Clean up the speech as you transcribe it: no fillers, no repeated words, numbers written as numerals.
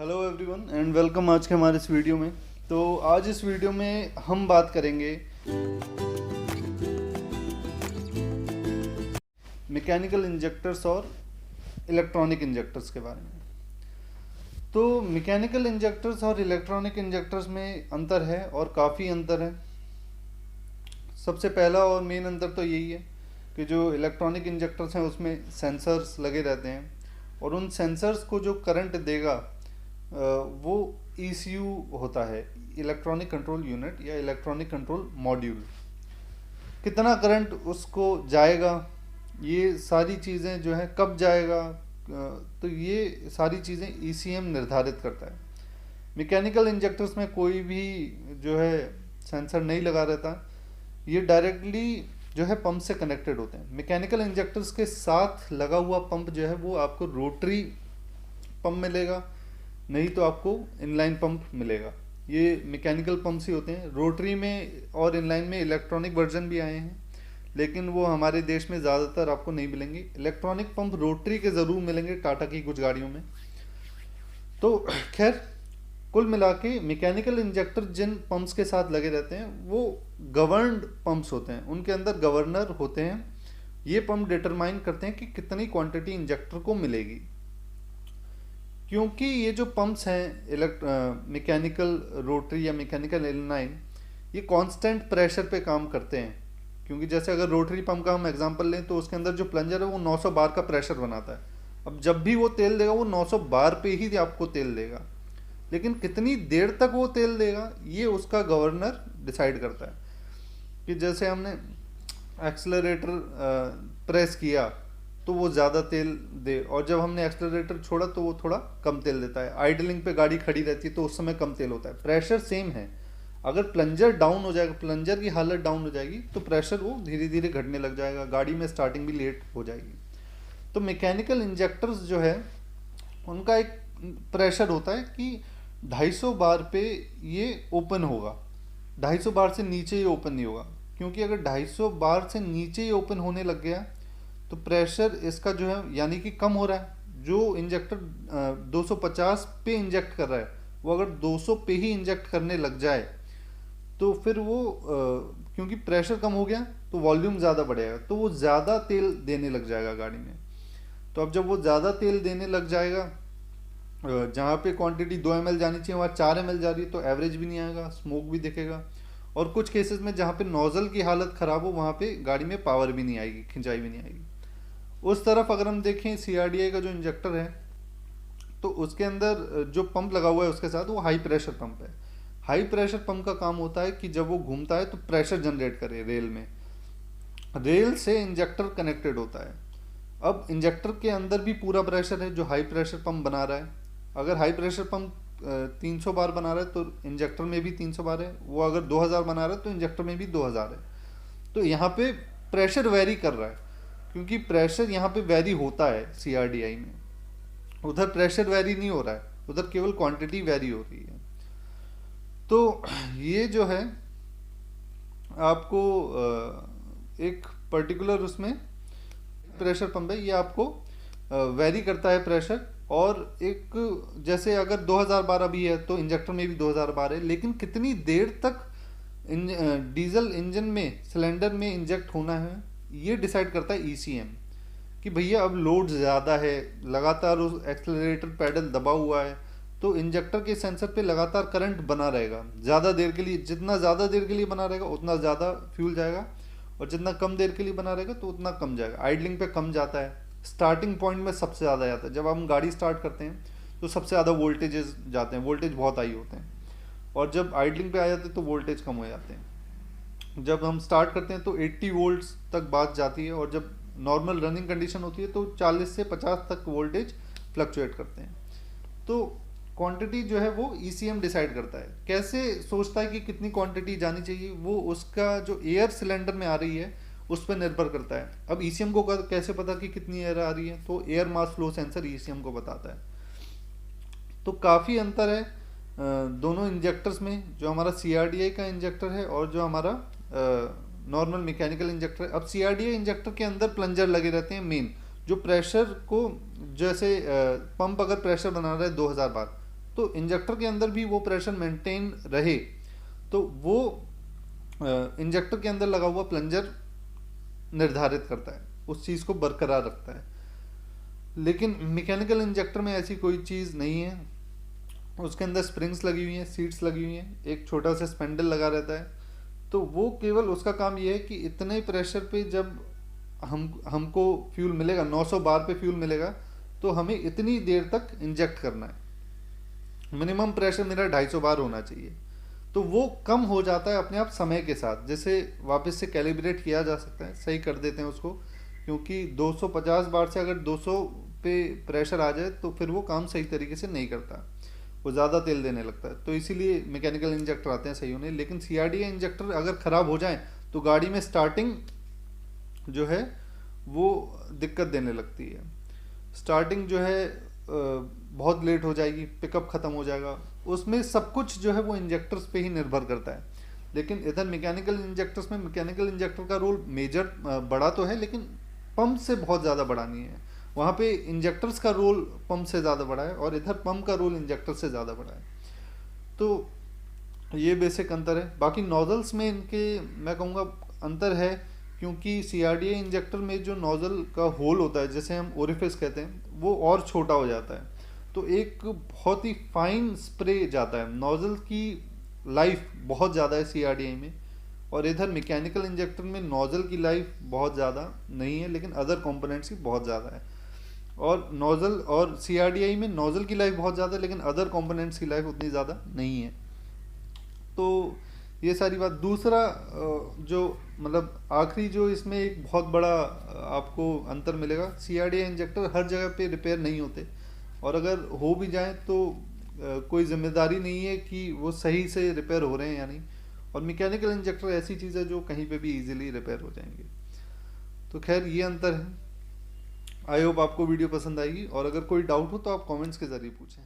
Hello everyone and welcome आज के हमारे इस वीडियो में। तो आज इस वीडियो में हम बात करेंगे मैकेनिकल इंजेक्टर्स और इलेक्ट्रॉनिक इंजेक्टर्स के बारे में। तो मैकेनिकल इंजेक्टर्स और इलेक्ट्रॉनिक इंजेक्टर्स में अंतर है और काफ़ी अंतर है। सबसे पहला और मेन अंतर तो यही है कि जो इलेक्ट्रॉनिक इंजेक्टर्स हैं उसमें सेंसर्स लगे रहते हैं और उन सेंसर्स को जो करंट देगा वो ECU होता है, इलेक्ट्रॉनिक कंट्रोल यूनिट या इलेक्ट्रॉनिक कंट्रोल मॉड्यूल। कितना करंट उसको जाएगा, ये सारी चीज़ें जो है कब जाएगा, तो ये सारी चीज़ें ECM निर्धारित करता है। मैकेनिकल इंजेक्टर्स में कोई भी जो है सेंसर नहीं लगा रहता, ये डायरेक्टली जो है पंप से कनेक्टेड होते हैं। मैकेनिकल इंजेक्टर्स के साथ लगा हुआ पंप जो है वो आपको रोटरी पंप मिलेगा, नहीं तो आपको इनलाइन पंप मिलेगा। ये मैकेनिकल पंप्स ही होते हैं। रोटरी में और इनलाइन में इलेक्ट्रॉनिक वर्जन भी आए हैं, लेकिन वो हमारे देश में ज़्यादातर आपको नहीं मिलेंगे। इलेक्ट्रॉनिक पंप रोटरी के ज़रूर मिलेंगे टाटा की कुछ गाड़ियों में। तो खैर, कुल मिला के मैकेनिकल इंजेक्टर जिन पंप्स के साथ लगे रहते हैं वो गवर्नड पंप्स होते हैं, उनके अंदर गवर्नर होते हैं। ये पंप डिटरमाइन करते हैं कि कितनी क्वांटिटी इंजेक्टर को मिलेगी। क्योंकि ये जो पंप्स हैं मैकेनिकल रोटरी या मैकेनिकल इनलाइन, ये कांस्टेंट प्रेशर पे काम करते हैं। क्योंकि जैसे अगर रोटरी पंप का हम एग्जांपल लें तो उसके अंदर जो प्लंजर है वो 900 बार का प्रेशर बनाता है। अब जब भी वो तेल देगा वो 900 बार पे ही आपको तेल देगा, लेकिन कितनी देर तक वो तेल देगा ये उसका गवर्नर डिसाइड करता है। कि जैसे हमने एक्सेलरेटर प्रेस किया तो वो ज़्यादा तेल दे, और जब हमने एक्सेलरेटर छोड़ा तो वो थोड़ा कम तेल देता है। आइडलिंग पे गाड़ी खड़ी रहती है तो उस समय कम तेल होता है। प्रेशर सेम है। अगर प्लंजर डाउन हो जाएगा, प्लंजर की हालत डाउन हो जाएगी तो प्रेशर वो धीरे धीरे घटने लग जाएगा, गाड़ी में स्टार्टिंग भी लेट हो जाएगी। तो मैकेनिकल इंजेक्टर्स जो है उनका एक प्रेशर होता है कि 250 बार पे ये ओपन होगा, 250 बार से नीचे ये ओपन नहीं होगा। क्योंकि अगर 250 बार से नीचे ये ओपन होने लग गया तो प्रेशर इसका जो है यानी कि कम हो रहा है। जो इंजेक्टर 250 पे इंजेक्ट कर रहा है वो अगर 200 पे ही इंजेक्ट करने लग जाए तो फिर वो क्योंकि प्रेशर कम हो गया तो वॉल्यूम ज़्यादा बढ़ेगा, तो वो ज़्यादा तेल देने लग जाएगा गाड़ी में। तो अब जब वो ज़्यादा तेल देने लग जाएगा, जहाँ पे क्वांटिटी 2 ml जानी चाहिए वहाँ 4 ml जा रही है, तो एवरेज भी नहीं आएगा, स्मोक भी दिखेगा। और कुछ केसेस में जहाँ पे नोजल की हालत ख़राब हो वहाँ पे गाड़ी में पावर भी नहीं आएगी, खिंचाई भी नहीं आएगी। उस तरफ अगर हम देखें CRDI का जो इंजेक्टर है तो उसके अंदर जो पंप लगा हुआ है उसके साथ वो हाई प्रेशर पंप है। हाई प्रेशर पंप का काम होता है कि जब वो घूमता है तो प्रेशर जनरेट करे रेल में, रेल से इंजेक्टर कनेक्टेड होता है। अब इंजेक्टर के अंदर भी पूरा प्रेशर है जो हाई प्रेशर पंप बना रहा है। अगर हाई प्रेशर पंप 300 बार बना रहा है तो इंजेक्टर में भी 300 बार है। वो अगर 2000 बना रहा है तो इंजेक्टर में भी 2000 है। तो यहाँ पे प्रेशर वेरी कर रहा है, क्योंकि प्रेशर यहाँ पे वेरी होता है CRDI में। उधर प्रेशर वेरी नहीं हो रहा है, उधर केवल क्वांटिटी वेरी हो रही है। तो ये जो है आपको एक पर्टिकुलर उसमें प्रेशर पंप है, ये आपको वेरी करता है प्रेशर। और एक जैसे अगर 2000 बार अभी है तो इंजेक्टर में भी 2000 बार है, लेकिन कितनी देर तक डीजल इंजन में सिलेंडर में इंजेक्ट होना है ये डिसाइड करता है ECM। कि भैया अब लोड ज़्यादा है, लगातार उस एक्सेलरेटर पैडल दबा हुआ है तो इंजेक्टर के सेंसर पे लगातार करंट बना रहेगा ज़्यादा देर के लिए। जितना ज़्यादा देर के लिए बना रहेगा उतना ज़्यादा फ्यूल जाएगा, और जितना कम देर के लिए बना रहेगा तो उतना कम जाएगा। आइडलिंग पे कम जाता है, स्टार्टिंग पॉइंट में सबसे ज़्यादा जाता है। जब हम गाड़ी स्टार्ट करते हैं तो सबसे ज़्यादा वोल्टेजेस जाते हैं, वोल्टेज बहुत हाई होते हैं, और जब आइडलिंग पे आ जाते हैं तो वोल्टेज कम हो जाते हैं। जब हम स्टार्ट करते हैं तो 80 वोल्ट्स तक बात जाती है, और जब नॉर्मल रनिंग कंडीशन होती है तो 40 से 50 तक वोल्टेज फ्लक्चुएट करते हैं। तो क्वांटिटी जो है वो ECM डिसाइड करता है। कैसे सोचता है कि कितनी क्वांटिटी जानी चाहिए, वो उसका जो एयर सिलेंडर में आ रही है उस पर निर्भर करता है। अब ECM को कैसे पता कि कितनी एयर आ रही है, तो air mass flow sensor ECM को बताता है। तो काफ़ी अंतर है दोनों इंजेक्टर्स में, जो हमारा CRDI का इंजेक्टर है और जो हमारा नॉर्मल मैकेनिकल इंजेक्टर है। अब CRDI इंजेक्टर के अंदर प्लंजर लगे रहते हैं मेन, जो प्रेशर को, जैसे पंप अगर प्रेशर बना रहा है 2000 बार तो इंजेक्टर के अंदर भी वो प्रेशर मेंटेन रहे, तो वो इंजेक्टर के अंदर लगा हुआ प्लंजर निर्धारित करता है, उस चीज़ को बरकरार रखता है। लेकिन मैकेनिकल इंजेक्टर में ऐसी कोई चीज़ नहीं है, उसके अंदर स्प्रिंग्स लगी हुई हैं, सीट्स लगी हुई हैं, एक छोटा सा स्पेंडल लगा रहता है, तो वो केवल उसका काम ये है कि इतने प्रेशर पे जब हमको फ्यूल मिलेगा, 900 बार पे फ्यूल मिलेगा, तो हमें इतनी देर तक इंजेक्ट करना है। मिनिमम प्रेशर मेरा 250 बार होना चाहिए, तो वो कम हो जाता है अपने आप समय के साथ, जैसे वापस से कैलिब्रेट किया जा सकता है, सही कर देते हैं उसको, क्योंकि 250 बार से अगर 200 पे प्रेशर आ जाए तो फिर वो काम सही तरीके से नहीं करता, वो ज़्यादा तेल देने लगता है, तो इसीलिए मैकेनिकल इंजेक्टर आते हैं सही होने। लेकिन CRDA इंजेक्टर अगर ख़राब हो जाए तो गाड़ी में स्टार्टिंग जो है वो दिक्कत देने लगती है, स्टार्टिंग जो है बहुत लेट हो जाएगी, पिकअप ख़त्म हो जाएगा, उसमें सब कुछ जो है वो इंजेक्टर्स पे ही निर्भर करता है। लेकिन इधर मैकेनिकल इंजेक्टर्स में मैकेनिकल इंजेक्टर का रोल मेजर बड़ा तो है, लेकिन पंप से बहुत ज़्यादा बड़ा नहीं है। वहाँ पे इंजेक्टर्स का रोल पंप से ज़्यादा बड़ा है और इधर पंप का रोल इंजेक्टर से ज़्यादा बड़ा है। तो ये बेसिक अंतर है। बाकी नोजल्स में इनके मैं कहूँगा अंतर है, क्योंकि CRDA इंजेक्टर में जो नोजल का होल होता है, जैसे हम ओरिफिस कहते हैं, वो और छोटा हो जाता है, तो एक बहुत ही फाइन स्प्रे जाता है। नोजल की लाइफ बहुत ज़्यादा है CRDA में, और इधर मैकेनिकल इंजेक्टर में नोजल की लाइफ बहुत ज़्यादा नहीं है, लेकिन अदर कंपोनेंट्स की बहुत ज़्यादा है। और नोजल और CRDA में नोजल की लाइफ बहुत ज़्यादा है, लेकिन अदर कंपोनेंट्स की लाइफ उतनी ज़्यादा नहीं है। तो ये सारी बात। दूसरा जो मतलब आखिरी जो इसमें एक बहुत बड़ा आपको अंतर मिलेगा, CRDA इंजेक्टर हर जगह पे रिपेयर नहीं होते, और अगर हो भी जाए तो कोई जिम्मेदारी नहीं है कि वो सही से रिपेयर हो रहे हैं या नहीं। और मैकेनिकल इंजेक्टर ऐसी चीज़ है जो कहीं पे भी इजीली रिपेयर हो जाएंगे। तो खैर ये अंतर है। आई होप आपको वीडियो पसंद आएगी, और अगर कोई डाउट हो तो आप कमेंट्स के ज़रिए पूछें।